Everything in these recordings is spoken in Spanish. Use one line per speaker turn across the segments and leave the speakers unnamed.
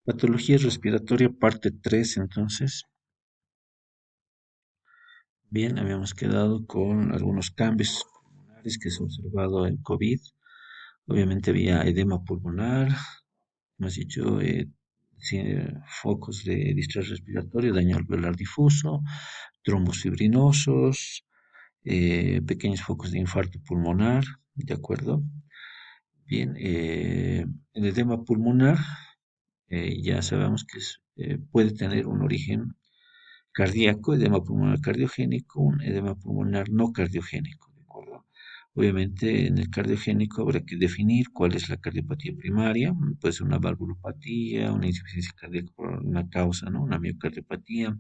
Patología respiratoria, parte 3. Entonces. Bien, habíamos quedado con algunos cambios pulmonares que se han observado en COVID. Obviamente había edema pulmonar, hemos dicho, sí, focos de distrés respiratorio, daño alveolar difuso, trombos fibrinosos, pequeños focos de infarto pulmonar, ¿de acuerdo? Bien, el edema pulmonar ya sabemos que puede tener un origen cardíaco, edema pulmonar cardiogénico, un edema pulmonar no cardiogénico, ¿de acuerdo? Obviamente en el cardiogénico habrá que definir cuál es la cardiopatía primaria, puede ser una valvulopatía, una insuficiencia cardíaca por una causa, ¿no? Una miocardiopatía.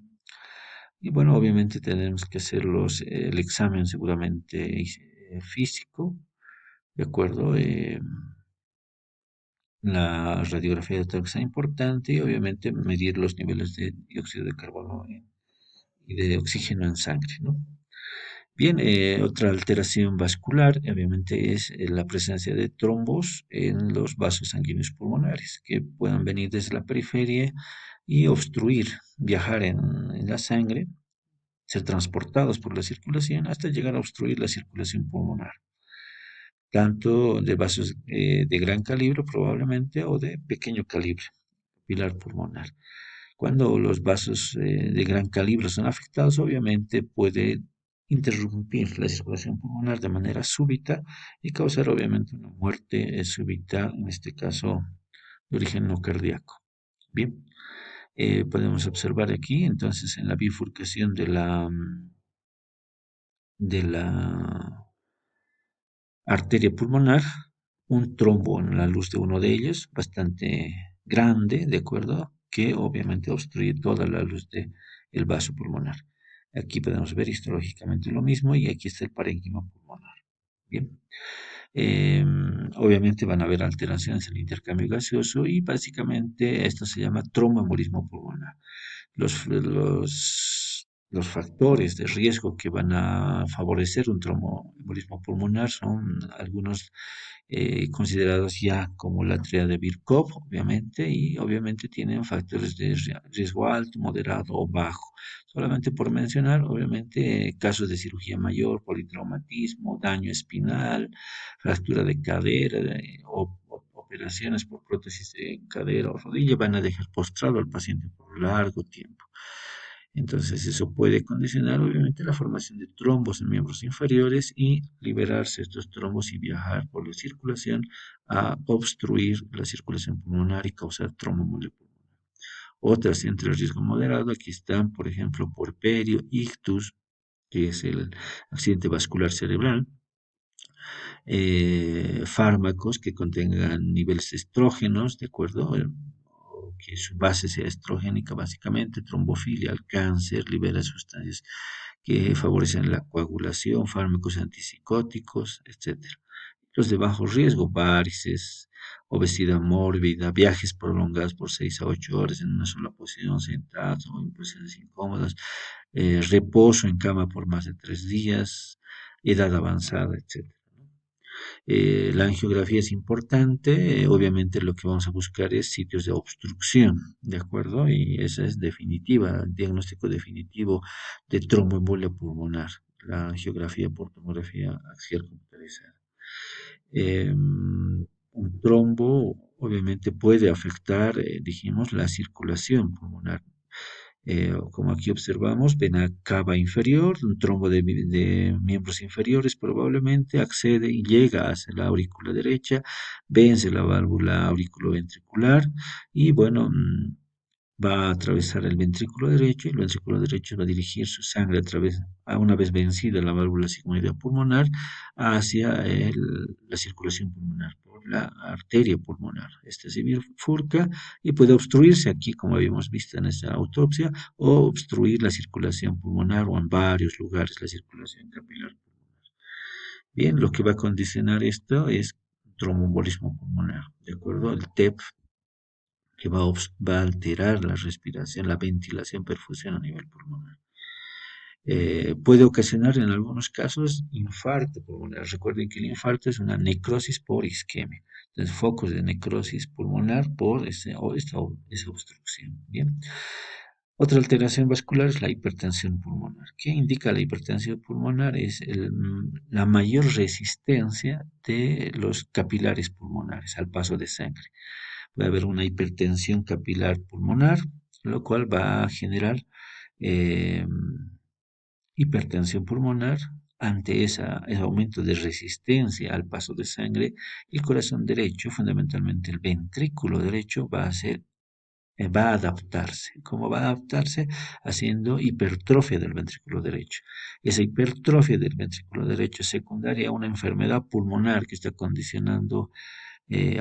Y bueno, obviamente tenemos que hacer el examen seguramente físico, ¿de acuerdo? La radiografía de tórax es importante y obviamente medir los niveles de dióxido de carbono y de oxígeno en sangre, ¿no? Bien, otra alteración vascular, obviamente, es la presencia de trombos en los vasos sanguíneos pulmonares, que puedan venir desde la periferia y obstruir, viajar en la sangre, ser transportados por la circulación hasta llegar a obstruir la circulación pulmonar, tanto de vasos de gran calibre probablemente o de pequeño calibre, pilar pulmonar. Cuando los vasos de gran calibre son afectados, obviamente puede interrumpir la circulación pulmonar de manera súbita y causar obviamente una muerte súbita, en este caso de origen no cardíaco. Bien, podemos observar aquí entonces en la bifurcación de la arteria pulmonar, un trombo en la luz de uno de ellos, bastante grande, ¿de acuerdo? Que obviamente obstruye toda la luz del vaso pulmonar. Aquí podemos ver histológicamente lo mismo y aquí está el parénquima pulmonar. Bien. Obviamente van a haber alteraciones en el intercambio gaseoso y básicamente esto se llama tromboembolismo pulmonar. Los factores de riesgo que van a favorecer un tromboembolismo pulmonar son algunos considerados ya como la tríada de Birkhoff, obviamente, y obviamente tienen factores de riesgo alto, moderado o bajo. Solamente por mencionar, obviamente, casos de cirugía mayor, politraumatismo, daño espinal, fractura de cadera o operaciones por prótesis de cadera o rodilla van a dejar postrado al paciente por largo tiempo. Entonces eso puede condicionar obviamente la formación de trombos en miembros inferiores y liberarse estos trombos y viajar por la circulación a obstruir la circulación pulmonar y causar tromboembolia pulmonar. Otras entre el riesgo moderado, aquí están, por ejemplo, puerperio, ictus, que es el accidente vascular cerebral, fármacos que contengan niveles de estrógenos, ¿de acuerdo? O que su base sea estrogénica básicamente, trombofilia, el cáncer, libera sustancias que favorecen la coagulación, fármacos antipsicóticos, etcétera. Los de bajo riesgo, varices, obesidad mórbida, viajes prolongados por 6 a 8 horas en una sola posición, sentados o en posiciones incómodas, reposo en cama por más de 3 días, edad avanzada, etcétera. La angiografía es importante, obviamente lo que vamos a buscar es sitios de obstrucción, ¿de acuerdo? Y esa es definitiva, el diagnóstico definitivo de tromboembolia pulmonar, la angiografía por tomografía axial computarizada. Un trombo obviamente puede afectar, dijimos, la circulación pulmonar. Como aquí observamos, vena cava inferior, un trombo de miembros inferiores probablemente accede y llega hacia la aurícula derecha, vence la válvula auriculoventricular y bueno, va a atravesar el ventrículo derecho y el ventrículo derecho va a dirigir su sangre a través, a una vez vencida la válvula sigmoidea pulmonar, hacia la circulación pulmonar por la arteria pulmonar. Esta se bifurca y puede obstruirse aquí, como habíamos visto en esta autopsia, o obstruir la circulación pulmonar o en varios lugares la circulación capilar pulmonar. Bien, lo que va a condicionar esto es tromboembolismo pulmonar, ¿de acuerdo? El TEP que va a alterar la respiración, la ventilación, perfusión a nivel pulmonar. Puede ocasionar en algunos casos infarto pulmonar. Recuerden que el infarto es una necrosis por isquemia. Entonces, focos de necrosis pulmonar por esa obstrucción. Bien. Otra alteración vascular es la hipertensión pulmonar. ¿Qué indica la hipertensión pulmonar? Es la mayor resistencia de los capilares pulmonares al paso de sangre. Puede haber una hipertensión capilar pulmonar, lo cual va a generar eh, hipertensión pulmonar. Ante ese aumento de resistencia al paso de sangre, el corazón derecho, fundamentalmente el ventrículo derecho, va a adaptarse. ¿Cómo va a adaptarse? Haciendo hipertrofia del ventrículo derecho. Esa hipertrofia del ventrículo derecho es secundaria a una enfermedad pulmonar que está condicionando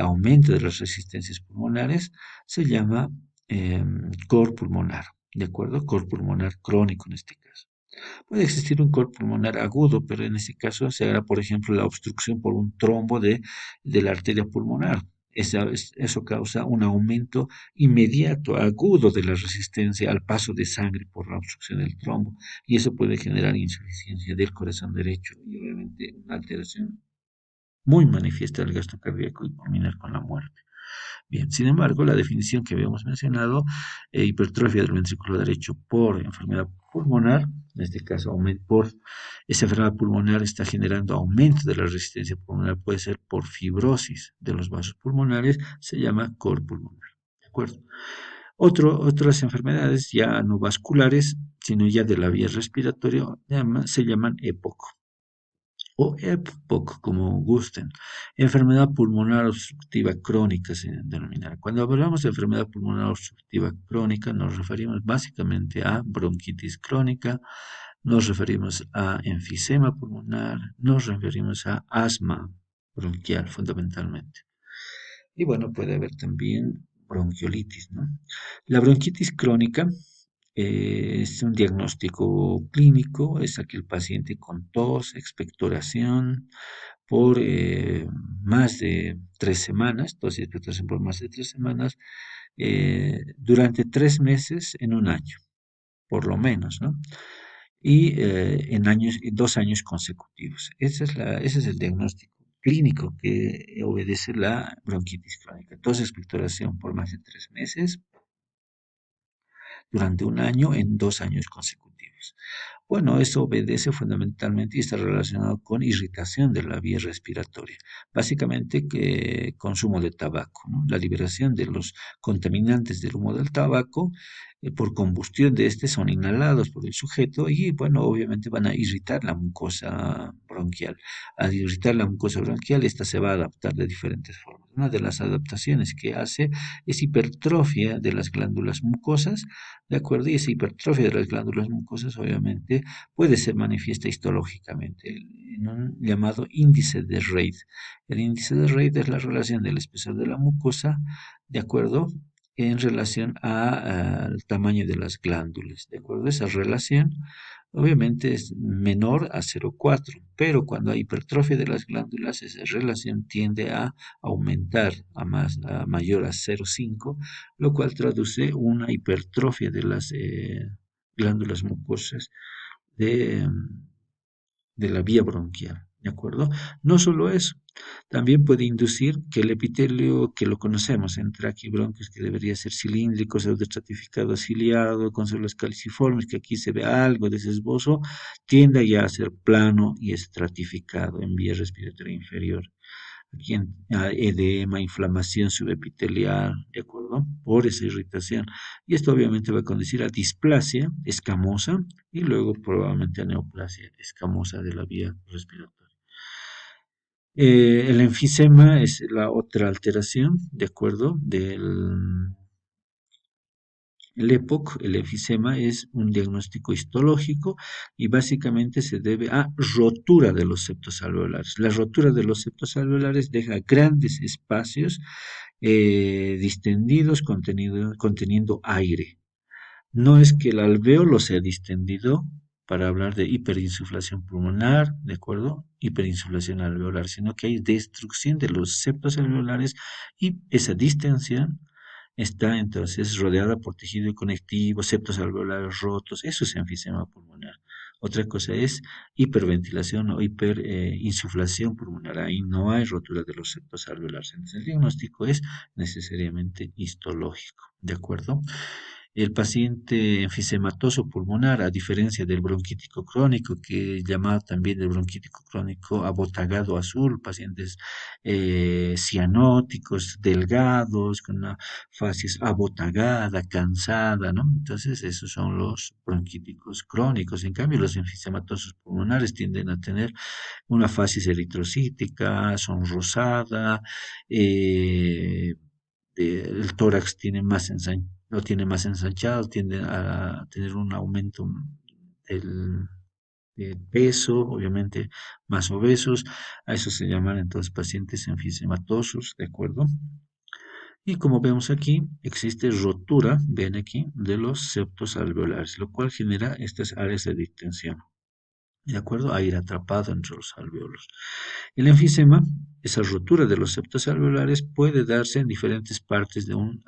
aumento de las resistencias pulmonares, se llama cor pulmonar, ¿de acuerdo? Cor pulmonar crónico en este caso. Puede existir un cor pulmonar agudo, pero en este caso se hará, por ejemplo, la obstrucción por un trombo de la arteria pulmonar. Eso causa un aumento inmediato, agudo de la resistencia al paso de sangre por la obstrucción del trombo. Y eso puede generar insuficiencia del corazón derecho y obviamente una alteración muy manifiesta del gasto cardíaco y culminar con la muerte. Bien, sin embargo, la definición que habíamos mencionado, hipertrofia del ventrículo derecho por enfermedad pulmonar, en este caso, por esa enfermedad pulmonar está generando aumento de la resistencia pulmonar, puede ser por fibrosis de los vasos pulmonares, se llama cor pulmonar. ¿De acuerdo? Otras enfermedades ya no vasculares, sino ya de la vía respiratoria, se llaman EPOC o EPOC, como gusten. Enfermedad pulmonar obstructiva crónica se denomina. Cuando hablamos de enfermedad pulmonar obstructiva crónica, nos referimos básicamente a bronquitis crónica, nos referimos a enfisema pulmonar, nos referimos a asma bronquial fundamentalmente. Y bueno, puede haber también bronquiolitis, ¿no? La bronquitis crónica es un diagnóstico clínico, es aquel paciente con tos, expectoración por más de 3 semanas, tos y expectoración por más de 3 semanas, durante 3 meses en un año, por lo menos, ¿no? Y en 2 años consecutivos. Ese es el diagnóstico clínico que obedece la bronquitis crónica. Tos, expectoración por más de 3 meses, durante un año en 2 años consecutivos. Bueno, eso obedece fundamentalmente y está relacionado con irritación de la vía respiratoria, básicamente que consumo de tabaco, ¿no? La liberación de los contaminantes del humo del tabaco por combustión de este son inhalados por el sujeto y bueno, obviamente van a irritar la mucosa bronquial. Al irritar la mucosa bronquial, esta se va a adaptar de diferentes formas. Una de las adaptaciones que hace es hipertrofia de las glándulas mucosas, ¿de acuerdo? Y esa hipertrofia de las glándulas mucosas obviamente puede ser manifiesta histológicamente en un llamado índice de Reid. El índice de Reid es la relación del espesor de la mucosa, ¿de acuerdo? En relación al tamaño de las glándulas, ¿de acuerdo? Esa relación obviamente es menor a 0,4, pero cuando hay hipertrofia de las glándulas, esa relación tiende a aumentar a mayor a 0,5, lo cual traduce una hipertrofia de las glándulas mucosas de, de la vía bronquial, ¿de acuerdo? No solo eso, también puede inducir que el epitelio que lo conocemos en tráqueo y bronquios, que debería ser cilíndrico, pseudoestratificado, ciliado, con células caliciformes, que aquí se ve algo de ese esbozo, tienda ya a ser plano y estratificado en vía respiratoria inferior. Aquí edema, inflamación subepitelial, ¿de acuerdo? Por esa irritación. Y esto obviamente va a conducir a displasia escamosa y luego probablemente a neoplasia escamosa de la vía respiratoria. El enfisema es la otra alteración, ¿de acuerdo? El EPOC, el enfisema, es un diagnóstico histológico y básicamente se debe a rotura de los septos alveolares. La rotura de los septos alveolares deja grandes espacios distendidos conteniendo aire. No es que el alvéolo sea distendido para hablar de hiperinsuflación pulmonar, ¿de acuerdo? Hiperinsuflación alveolar, sino que hay destrucción de los septos alveolares y esa distensión está entonces rodeada por tejido conectivo, septos alveolares rotos, eso es enfisema pulmonar. Otra cosa es hiperventilación o hiperinsuflación pulmonar. Ahí no hay rotura de los septos alveolares. Entonces, el diagnóstico es necesariamente histológico, ¿de acuerdo? El paciente enfisematoso pulmonar, a diferencia del bronquítico crónico, que es llamado también el bronquítico crónico abotagado azul, pacientes cianóticos, delgados, con una facies abotagada, cansada, ¿no? Entonces, esos son los bronquíticos crónicos. En cambio, los enfisematosos pulmonares tienden a tener una facies eritrocítica, son rosada, eh, el tórax tiene más lo tiene más ensanchado, tiende a tener un aumento del, del peso, obviamente más obesos, a eso se llaman entonces pacientes enfisematosos, ¿de acuerdo? Y como vemos aquí, existe rotura, ven aquí, de los septos alveolares, lo cual genera estas áreas de distensión, ¿de acuerdo? A ir atrapado entre los alveolos. El enfisema, esa rotura de los septos alveolares, puede darse en diferentes partes de un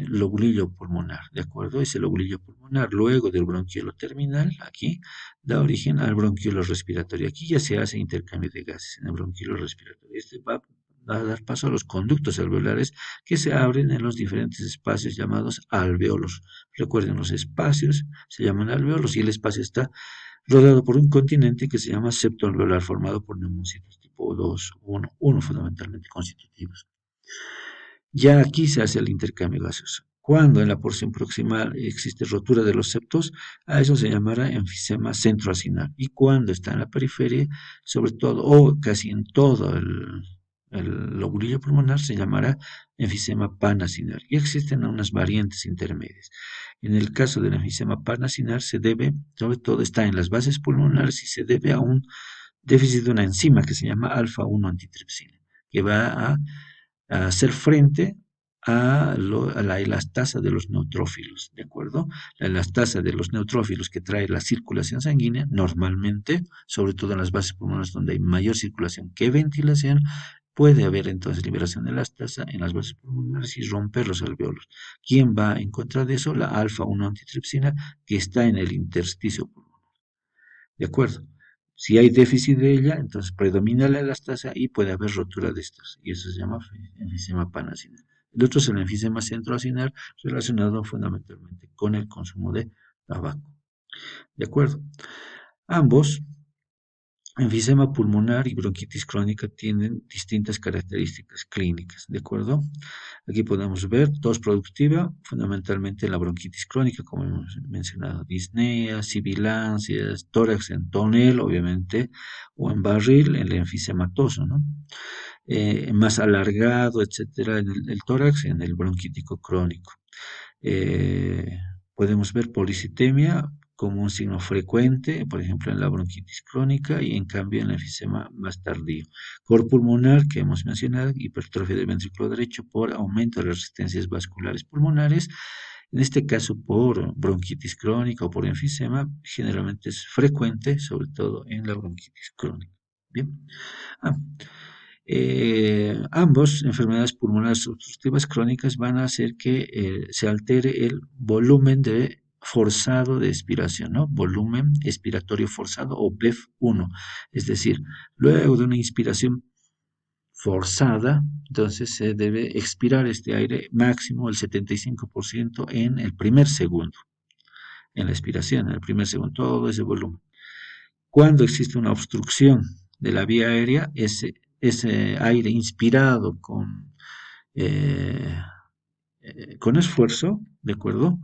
lobulillo pulmonar, ¿de acuerdo? Ese lobulillo pulmonar, luego del bronquiolo terminal, aquí, da origen al bronquiolo respiratorio. Aquí ya se hace intercambio de gases en el bronquiolo respiratorio. Este va a dar paso a los conductos alveolares que se abren en los diferentes espacios llamados alveolos. Recuerden, los espacios se llaman alveolos y el espacio está rodeado por un continente que se llama septo alveolar, formado por neumocitos tipo 2, 1 fundamentalmente constitutivos. Ya aquí se hace el intercambio gaseoso. Cuando en la porción proximal existe rotura de los septos, a eso se llamará enfisema centroacinar. Y cuando está en la periferia, sobre todo, o casi en todo el lobulillo pulmonar, se llamará enfisema panacinar. Y existen unas variantes intermedias. En el caso del enfisema panacinar, se debe, sobre todo, está en las bases pulmonares y se debe a un déficit de una enzima que se llama alfa-1 antitripsina, que va a hacer frente a la elastasa de los neutrófilos, ¿de acuerdo? La elastasa de los neutrófilos que trae la circulación sanguínea, normalmente, sobre todo en las bases pulmonares donde hay mayor circulación que ventilación, puede haber entonces liberación de elastasa en las bases pulmonares y romper los alveolos. ¿Quién va en contra de eso? La alfa-1 antitripsina que está en el intersticio pulmonar. ¿De acuerdo? Si hay déficit de ella, entonces predomina la elastasa y puede haber rotura de estos. Y eso se llama enfisema panacinal. El otro es el enfisema centroacinar, relacionado fundamentalmente con el consumo de tabaco. ¿De acuerdo? Ambos, enfisema pulmonar y bronquitis crónica, tienen distintas características clínicas. ¿De acuerdo? Aquí podemos ver tos productiva, fundamentalmente la bronquitis crónica, como hemos mencionado, disnea, sibilancias, tórax en tonel, obviamente, o en barril, el enfisematoso, ¿no? Más alargado, etcétera, en el tórax, en el bronquítico crónico. Eh, Podemos ver policitemia como un signo frecuente, por ejemplo, en la bronquitis crónica y en cambio en el enfisema más tardío. Cor pulmonar, que hemos mencionado, hipertrofia del ventrículo derecho por aumento de las resistencias vasculares pulmonares. En este caso, por bronquitis crónica o por enfisema, generalmente es frecuente, sobre todo en la bronquitis crónica. Bien. Ah, ambos, enfermedades pulmonares obstructivas crónicas, van a hacer que se altere el volumen de forzado de expiración, ¿no? Volumen expiratorio forzado o BEF1. Es decir, luego de una inspiración forzada, entonces se debe expirar este aire máximo el 75% en el primer segundo, en la expiración, en el primer segundo, todo ese volumen. Cuando existe una obstrucción de la vía aérea, ese aire inspirado eh, con esfuerzo, ¿de acuerdo?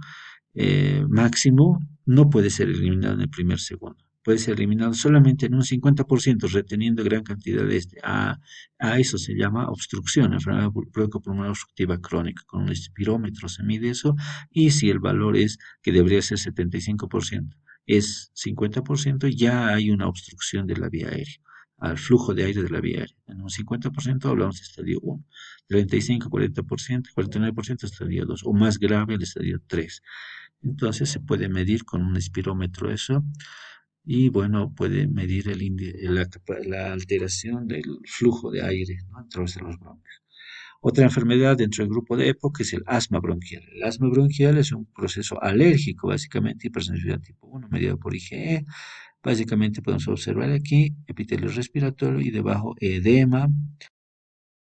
Máximo, no puede ser eliminado en el primer segundo. Puede ser eliminado solamente en un 50%, reteniendo gran cantidad de este. A eso se llama obstrucción, enfermedad broncopulmonar obstructiva crónica. Con un espirómetro se mide eso y si el valor es que debería ser 75%, es 50%, ya hay una obstrucción de la vía aérea, al flujo de aire de la vía aérea. En un 50% hablamos de estadio 1, 35, 40%, 49% estadio 2, o más grave el estadio 3. Entonces se puede medir con un espirómetro eso y bueno, puede medir la alteración del flujo de aire, ¿no?, a través de los bronquios. Otra enfermedad dentro del grupo de EPOC es el asma bronquial. El asma bronquial es un proceso alérgico, básicamente, hipersensibilidad tipo 1, mediado por IgE. Básicamente podemos observar aquí epitelio respiratorio y debajo edema,